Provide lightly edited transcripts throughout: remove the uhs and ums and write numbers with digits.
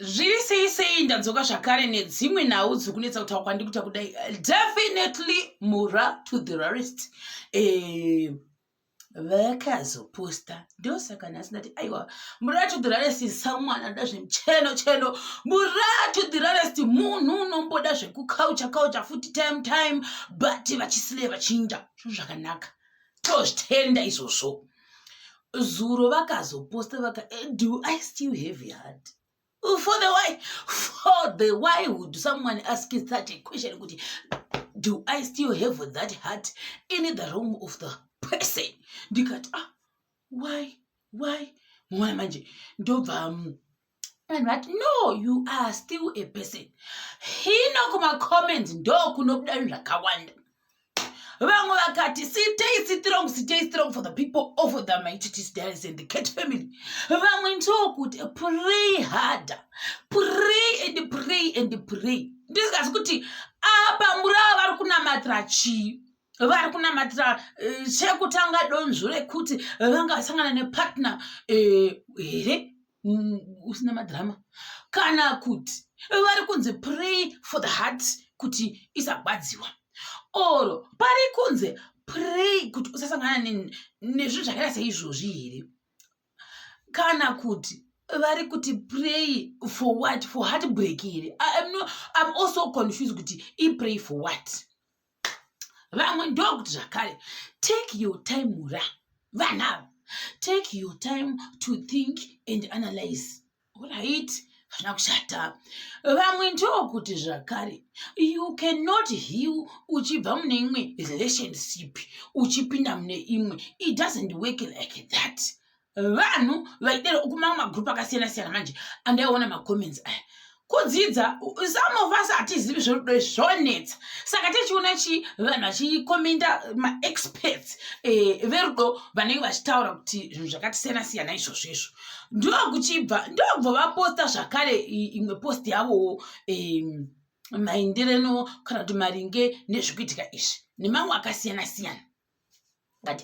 zviri sei ndadzoka zvakare nedzimwe nhau dzikunetsa kutaura kwandiri kuta kudai definitely mura to the rarest vakazoposta ndosaka nhasi ndati aiwa mura to the rarest is someone anoda zvemucheno mura to the rarest munhu unomboda zvekukaucha futi time but vachisile vachinja zvinhu zvakanaka tozvitenda izvozvo. Zuro vakazoposta vaka do I still have your heart? For the why would someone ask such a question? Do I still have that heart in the room of the person? Dikat why? Mwana manje ndobva and what? No, you are still a person. Hino kuma comments ndo kunobuda zvakawanda. Vamwe vakati stay strong for the people of the MaiTt Diaries and the Cat family. Vamwe ndokuti pray harder. Pray and pray. Ndisikazi kuti apa mura vari kunamatira chii? Vari kunamatira chekutanga donzvo rekuti vangasangana nepartner here usina madrama kana kuti vari kunze pray for the heart kuti isagwadziwa. Oro pari kunze pray kuti usasangana nezvinhu zvakaita seizvozvi here kana kuti vari kuti pray for what? For heartbreak here. I'm also confused kuti pray for what? Vamwe ndokuti zvakare take your time mura vana take your time to think and analyze. Alright, zvina kushata. Vamwe ndokuti zvakare you cannot heal uchibva mune imwe relationship uchipinda mune imwe. It doesn't work like that. Vanhu vaidero kumamwe magroup akasiyana manje andaiona macomments aya kudzidza some of us hatizivi zvonetsa saka tichiona vanhu vachikomenda maexperts verudo vanenge vachitaura kuti zvinhu zvakatisiyana izvozvo ndokubva vaposta zvakare imwe post yavo maenderano kana kuti maringe nezvekuitika izvi nemamwe akasiyana but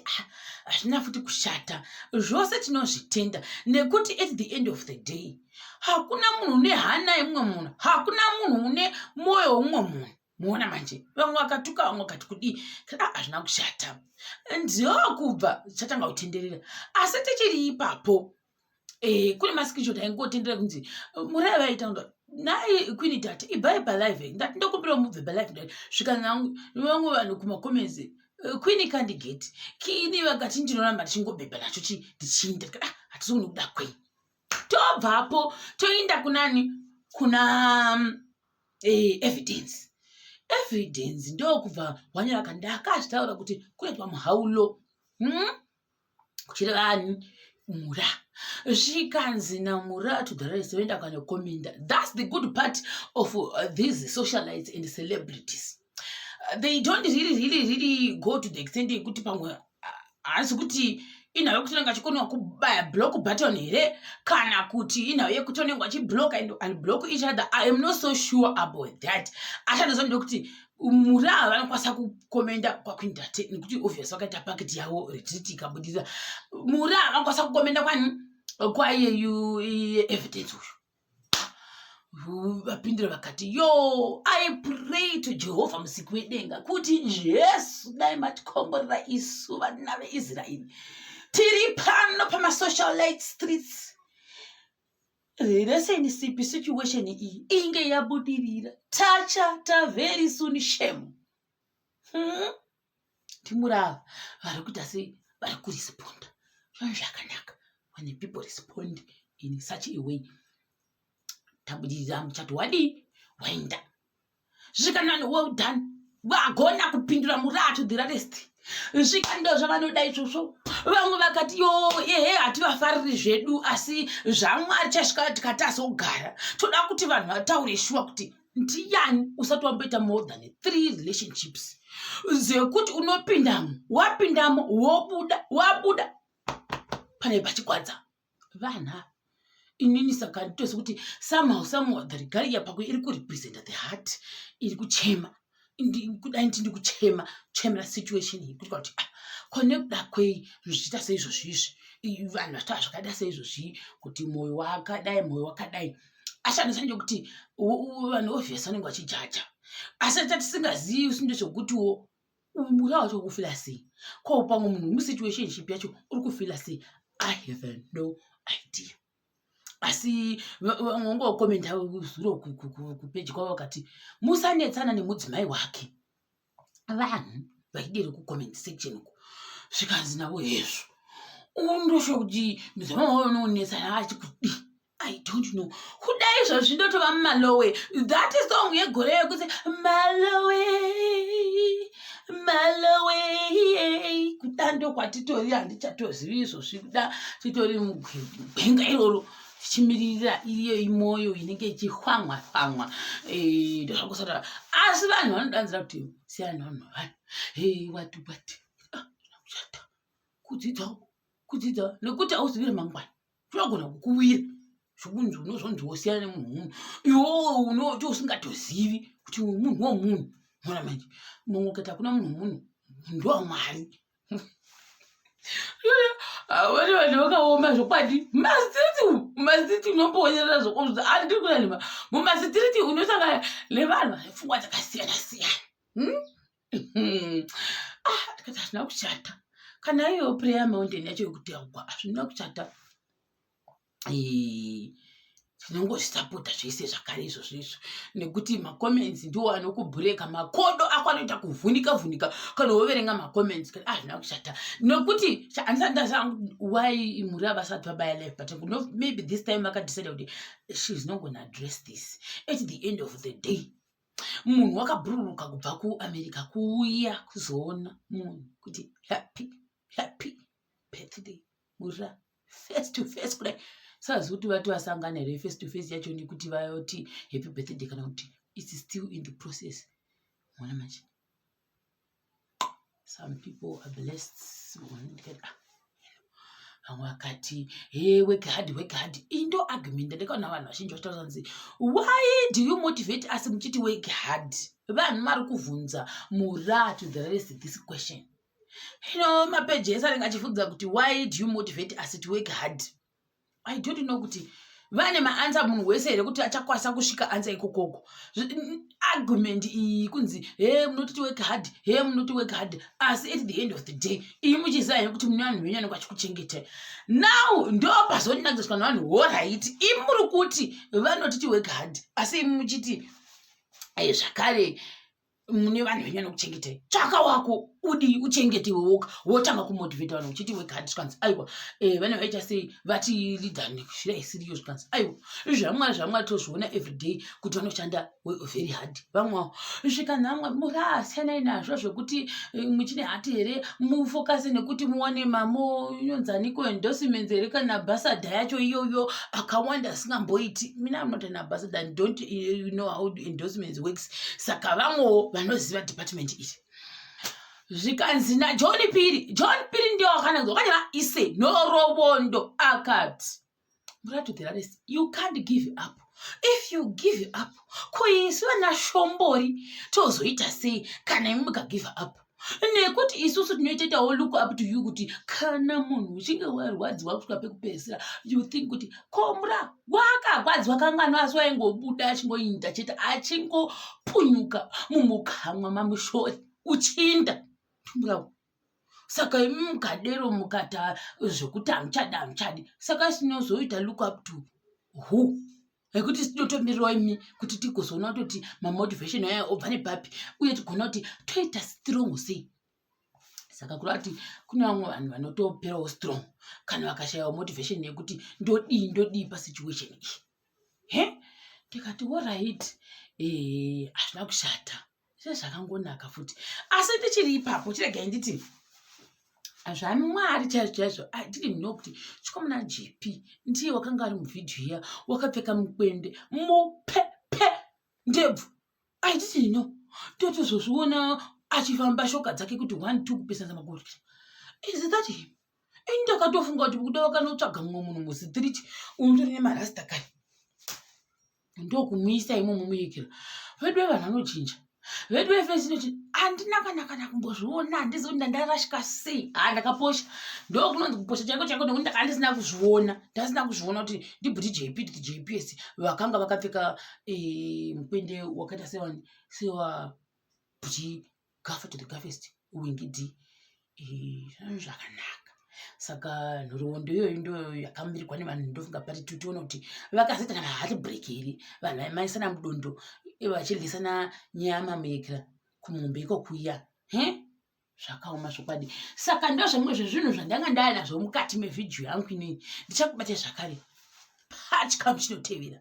hazvina futi kushata zvose tinozvitenda nekuti at the end of the day hakuna munhu une hana yemumwe munhu, hakuna munhu une moyo womumwe munhu. Muona manje vamwe vakatuka vamwe vakati kudi hazvina kushata ndokubva chatanga kutenderera asi tichiri ipapo kune maskishot aingotenderera kunzi murai vaita nai Queen Tata ibhai palive ndati ndokumbira mubve palive ndati zvikanangu vamwe vanhu kumacomments Queen candidate kini vakati ndinoramba ndichingobhebha nacho ndichinda hatizogoni kuda kwei tobvapo toinda kunani kuna evidence ndokubva wanyaraka ndakazvitaura kuti kunoitwa muhaulo kuchirani mura zvikanzi namura to the rest voenda kana kominda. That's the good part of these socialites and celebrities. They don't really go to the extent yekuti pamwe hanzi kuti inayo kutonanga chikonwa kubaya block button here kana kuti inayo yekutonengwa achiblock and unblock each other. I am not so sure about that. Achanozondo kuti mura vanokwanisa kukomenda kwaQueen Tata nekuti obvious vakaita packet yavo retreat ikabudisa mura vanokwanisa kukomenda kwayeyu evidence uyu vapindira vakati yo I pray to Jehovah musiku wedenga kuti Jesu dai matikomborera isu vana veIsraeri tiri pano pamasocialite streets reseni sipi situation iyi inge yabudirira tachata very soon shame timurava vari kuita sei vari kuresponda zvanhu zvakanaka when the people respond in such a way tabudirira muchato waenda zvikanani well done vagona kupindura mura to the rarest zvikando zvavanoda izvozvo. Vamwe vakati yo hativafariri zvedu asi zvamwari chasvika tikati azogara toda kuti vanhu vataure shuwa kuti ndiyani usati wamboita more than 3 relationships zekuti wapindamo wabuda pane pachikwadza vana inini saka nditozi kuti somehow the regalia pako iri kurepresent the heart iri kuchema kudai ndiri kuchemera situation iyi kuti kone kuda kwei zvichita seizvozvi vanhu vata zvakada seizvozvi kuti moyo wakadai ashandisa njokuti vanhu obvious vanenge vachijaja asi tatisingazivi usindo zvokutiwo mura wacho kufila sei ko pamwe munhu musituationship yacho uri kufila sei. I have no idea. Asi vangongokomenta zuro kupeji kwavo vakati musanetsana nemudzimai wake. Vanhu vaidere kucomment section uko zvikanzi navo hezvo undosho kuti mudzimai wavo unonetsana achikudi. I don't know. Kudai izvo zvindotova mumalowe. That is song yegore yekuti malowe malowe kudando kwatitori handichatozivi izvo zvikuda titori mugwenga iroro tichimirira iriyo imoyo inenge ichihwamwa ndozvakusara. Asi vanhu vanodanzira kuti siyani vanhu vanhu wati kuchata kudzidza nekuti hauzivire mangwana zvinogona kukuwira zvokunzi unozonziwo siyana nemunhu iwo unoti usingatozivi kuti munhu womunhu. Mona manje mongoketa kuna munhu ndowamwari. Vane vanhu vakaoma zvokwadi mumasiti unombonyerera zvokuti andiri kunanima mumasiti unosangana nevanhu vane pfungwa dzakasiyana siyana. Tikati hazvina kuchata kana iyo prayer mountain yacho yokuti yagwa hazvina kuchata. Tinongozvisapota zvese zvakare izvozvo nekuti macomments ndiwo anokubhureka makodo ako anoita kuvhunika kana woverenga macomments kana hazvina kushata nekuti handisandazangu why muri avasati vabaya life but maybe this time vakadecide kuti she's not gonna address this. At the end of the day munhu wakabhururuka kubva kuamerica kuuya kuzoona munhu kuti happy birthday mura face to face kudai sazi kuti vati vasangana here face to face yacho nekuti vayoti happy birthday kana kuti it's still in the process. Mona manje some people are blessed. Vamwe vakati work hard indo argument ndakaona vanhu vazhinji vachitaura why do you motivate us muchiti work hard. Vanhu vari kuvhunza mura to the rest this question. Mapeji ese anenge achifudza kuti why do you motivate us to work hard. I don't know kuti vane maansa munhu wese here kuti achakwanisa kusvika ansa ikokoko. Argument iyi kunzi munoti work hard munoti work hard asi at the end of the day iyi muchiziva here kuti mune vanhu venyu vanenge vachikuchengetai. Now ndo pazoninagiswa navanhu alright imuri kuti vanotiti work hard asi imi muchiti zvakare mune vanhu venyu vanokuchengetai. Tsvaka wako udi uchengetewe woga wotanga kumotivate vanhu uchiti work hard zvikanzi aiwa vane vaita sei vati leader shira isiriyo zvikanzi aiwa zvamwari tozviona everyday kuti vanoshanda very hard. Vamwe zvikanzi vamwe murasiyanai nazvo zvokuti muchine hati here mufokase nekuti muwane inonzaniko endorsements here kana ambassador yacho iyoyo akawanda asingamboiti. Mina I'm not an ambassador and don't know how endorsements works. Saka vamwe vanoziva department iri zvikanzi naJohn Piri ndiyo wakananzwa kanyama ise norobondo akati murati the rest you can't give up. If you give up kuisiwa nashombori tozoita sei kana imi mukagive up nekuti isusu tinoitawo look up to you kuti kana munhu uchinge warwadziwa kusvika pekupedzisira you think kuti komura wakarwadziwa kangano asi waingobuda achingoinda chete achingopunyuka mumukamwa mamushori uchinda tumurawo. Saka imi mukadero mukata zvokuti hamuchadi saka sinozoita look up to who ekuti sinotomirirawo imi kuti tigozoona kutoti mamotivation ayo obva nepapi uye tigona kuti toita strong sei. Saka kurati kune vamwe vanhu vanotoperawo strong kana vakashayawo motivation yekuti ndodii pasituation iyi. Tikati alright hazvina kushata zvezvakangonaka futi asi tichiri ipapo chiregai nditi zvamwari chaizvo I didn't know kuti chikomana JP ndiye wakanga ari muvhidhiyo iya wakapfeka mukwende mupepe ndebvu. I didn't know totozozviona achifamba shoka dzake kuti 1-2 kupesana makuru. Is that him? Ndakatofunga kuti kuda wakanotsvaga mumwe munhu musitiriti unotori nemarasta kai ndokumuisa imomo muyekera. Vedu vanhu vanochinja vedu vefesi inoti andina kana kumbozviona, handizivi kuti ndarashika sei. Ndakaposha. Ndokunonzi kuposha chaiko chaiko nekuti ndanga ndisina kuzviona kuti ndibhuti JPS vakanga vakapfeka mukwende wakaita sewa bhuti gafa to the gafest wing D. Zvakanaka. Saka nhoroondo iyoyo ndo yakamirirwa nevanhu ndofunga pari tutiona kuti vakazoita kana hati break here vanhu vaimaisana mudondo vachiryisana nyama mekira kumombe iko kuya zvakaoma zvokwadi. Saka ndozvimwe zvezvinhu zvandanga ndaya nazvo mukati mevhidhiyo yangu inei. Ndichakubate zvakare patikamu chinotevera.